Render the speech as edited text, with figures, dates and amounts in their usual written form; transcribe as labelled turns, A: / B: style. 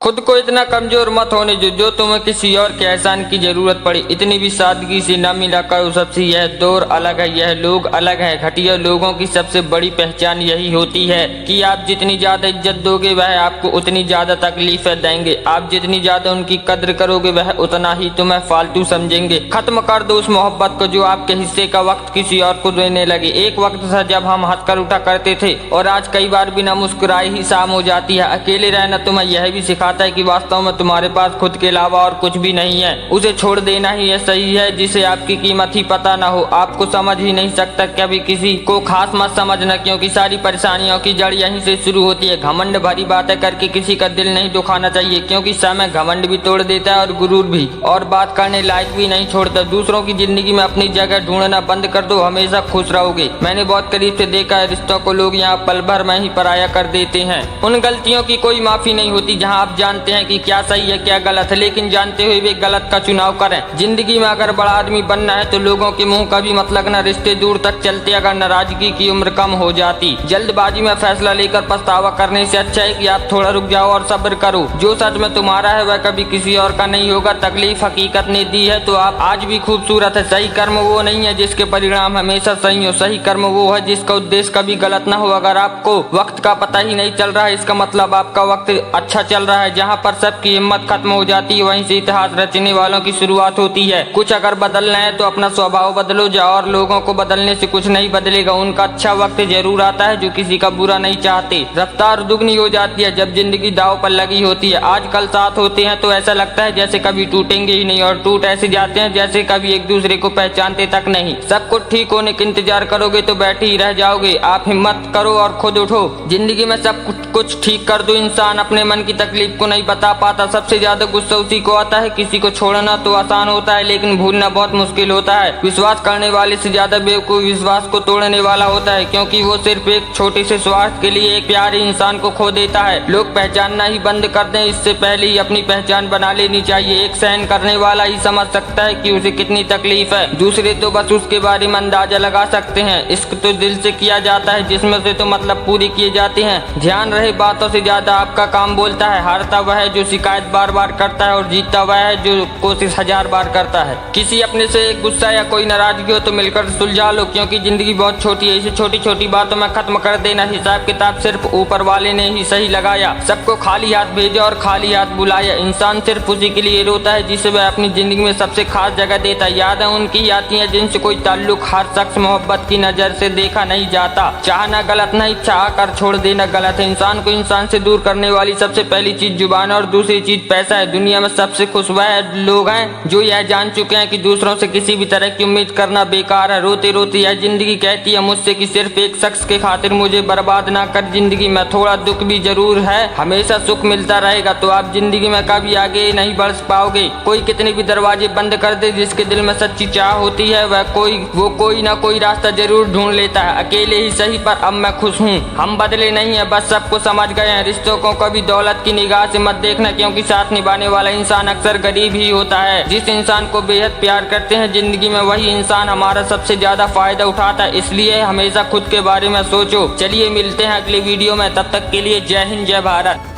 A: खुद को इतना कमजोर मत होने जो तुम्हें किसी और के एहसान की जरूरत पड़े। इतनी भी सादगी से न मिला करो सबसे। यह दौर अलग है, यह लोग अलग है। घटिया लोगों की सबसे बड़ी पहचान यही होती है कि आप जितनी ज्यादा इज्जत दोगे वह आपको उतनी ज्यादा तकलीफें देंगे। आप जितनी ज्यादा उनकी कद्र करोगे वह उतना ही तुम्हें फालतू समझेंगे। खत्म कर दो उस मोहब्बत को जो आपके हिस्से का वक्त किसी और को देने लगे। एक वक्त था जब हम हंसकर उठा करते थे और आज कई बार बिना मुस्कुराए ही शाम हो जाती है। अकेले रहना तुम्हें यह भी सिखाता है कि वास्तव में तुम्हारे पास खुद के अलावा और कुछ भी नहीं है। उसे छोड़ देना ही है सही है। जिसे आपकी कीमत ही पता ना हो आपको समझ ही नहीं सकता। कभी किसी को खास मत समझना क्योंकि सारी परेशानियों की जड़ यहीं से शुरू होती है। घमंड भरी बातें करके किसी का दिल नहीं दुखाना चाहिए क्योंकि समय घमंड भी तोड़ देता है और गुरूर भी, और बात करने लायक भी नहीं छोड़ता। दूसरों की जिंदगी में अपनी जगह ढूंढना बंद कर दो, हमेशा खुश रहोगे। मैंने बहुत करीब से देखा है रिश्तों को लोग यहाँ पल भर में ही पराया कर देते हैं। उन गलतियों की कोई माफी नहीं होती जहाँ आप जानते हैं कि क्या सही है क्या गलत है, लेकिन जानते हुए भी गलत का चुनाव करें। जिंदगी में अगर बड़ा आदमी बनना है तो लोगों के मुंह का भी मत लगना। रिश्ते दूर तक चलते अगर नाराजगी की उम्र कम हो जाती। जल्दबाजी में फैसला लेकर पछतावा करने से अच्छा है कि आप थोड़ा रुक जाओ और सब्र करो। जो सच में तुम्हारा है वह कभी किसी और का नहीं होगा। तकलीफ हकीकत ने दी है तो आप आज भी खूबसूरत है। सही कर्म वो नहीं है जिसके परिणाम हमेशा सही हो। सही कर्म वो है जिसका उद्देश्य कभी गलत ना हो। अगर आपको वक्त का पता ही नहीं चल रहा है इसका मतलब आपका वक्त अच्छा चल रहा है। जहाँ पर सबकी हिम्मत खत्म हो जाती है वहीं से इतिहास रचने वालों की शुरुआत होती है। कुछ अगर बदलना है तो अपना स्वभाव बदलो। जाओ और लोगों को बदलने से कुछ नहीं बदलेगा। उनका अच्छा वक्त जरूर आता है जो किसी का बुरा नहीं चाहते। रफ्तार दुगनी हो जाती है जब जिंदगी दाव पर लगी होती है। आजकल साथ होते हैं तो ऐसा लगता है जैसे कभी टूटेंगे ही नहीं और टूट ऐसे जाते हैं जैसे कभी एक दूसरे को पहचानते तक नहीं। सब कुछ ठीक होने का इंतजार करोगे तो बैठे ही रह जाओगे। आप हिम्मत करो और खुद उठो। जिंदगी में सब कुछ ठीक कर दो। इंसान अपने मन की तकलीफ को नहीं बता पाता। सबसे ज्यादा गुस्सा उसी को आता है। किसी को छोड़ना तो आसान होता है लेकिन भूलना बहुत मुश्किल होता है। विश्वास करने वाले से ज्यादा बेवकूफ विश्वास को तोड़ने वाला होता है क्योंकि वो सिर्फ एक छोटे से स्वार्थ के लिए एक प्यारे इंसान को खो देता है। लोग पहचानना ही बंद कर दें इससे पहले ही अपनी पहचान बना लेनी चाहिए। एक सहन करने वाला ही समझ सकता है कि उसे कितनी तकलीफ है। दूसरे तो बस उसके बारे में अंदाजा लगा सकते हैं। इश्क तो दिल से किया जाता है जिसमें से तो मतलब पूरी किए जाते हैं। ध्यान रहे बातों से ज्यादा आपका काम बोलता है। हारता वह है जो शिकायत बार बार करता है और जीतता वह है जो कोशिश 1000 बार करता है। किसी अपने से एक गुस्सा या कोई नाराजगी हो तो मिलकर सुलझा लो क्योंकि जिंदगी बहुत छोटी है। इसे छोटी छोटी बातों में खत्म कर देना। हिसाब किताब सिर्फ ऊपर वाले ने ही सही लगाया। सबको खाली हाथ भेजा और खाली हाथ बुलाया। इंसान सिर्फ उसी के लिए रोता है जिसे वह अपनी जिंदगी में सबसे खास जगह देता है। यादें उनकी आती हैं जिनसे कोई ताल्लुक हर शख्स मोहब्बत की नजर से देखा नहीं जाता। चाहना गलत नहीं, चाह कर छोड़ देना गलत है। इंसान को इंसान से दूर करने वाली सबसे पहली चीज जुबान और दूसरी चीज पैसा है। दुनिया में सबसे खुश वह लोग हैं जो यह जान चुके हैं कि दूसरों से किसी भी तरह की उम्मीद करना बेकार है। रोते रोते यह जिंदगी कहती है मुझसे कि सिर्फ एक शख्स के खातिर मुझे बर्बाद ना कर। जिंदगी में थोड़ा दुख भी जरूर है, हमेशा सुख मिलता रहेगा तो आप जिंदगी में कभी आगे नहीं बढ़ पाओगे। कोई कितने भी दरवाजे बंद कर दे जिसके दिल में सच्ची चाह होती है वो कोई ना कोई रास्ता जरूर ढूंढ लेता है। अकेले ही सही पर अब मैं खुश हूँ। हम बदले नहीं है, बस सबको समझ गए हैं। रिश्तों को कभी दौलत की निगाह से मत देखना क्योंकि साथ निभाने वाला इंसान अक्सर गरीब ही होता है। जिस इंसान को बेहद प्यार करते हैं जिंदगी में वही इंसान हमारा सबसे ज्यादा फायदा उठाता है। इसलिए हमेशा खुद के बारे में सोचो। चलिए मिलते हैं अगले वीडियो में, तब तक के लिए जय हिंद जय भारत।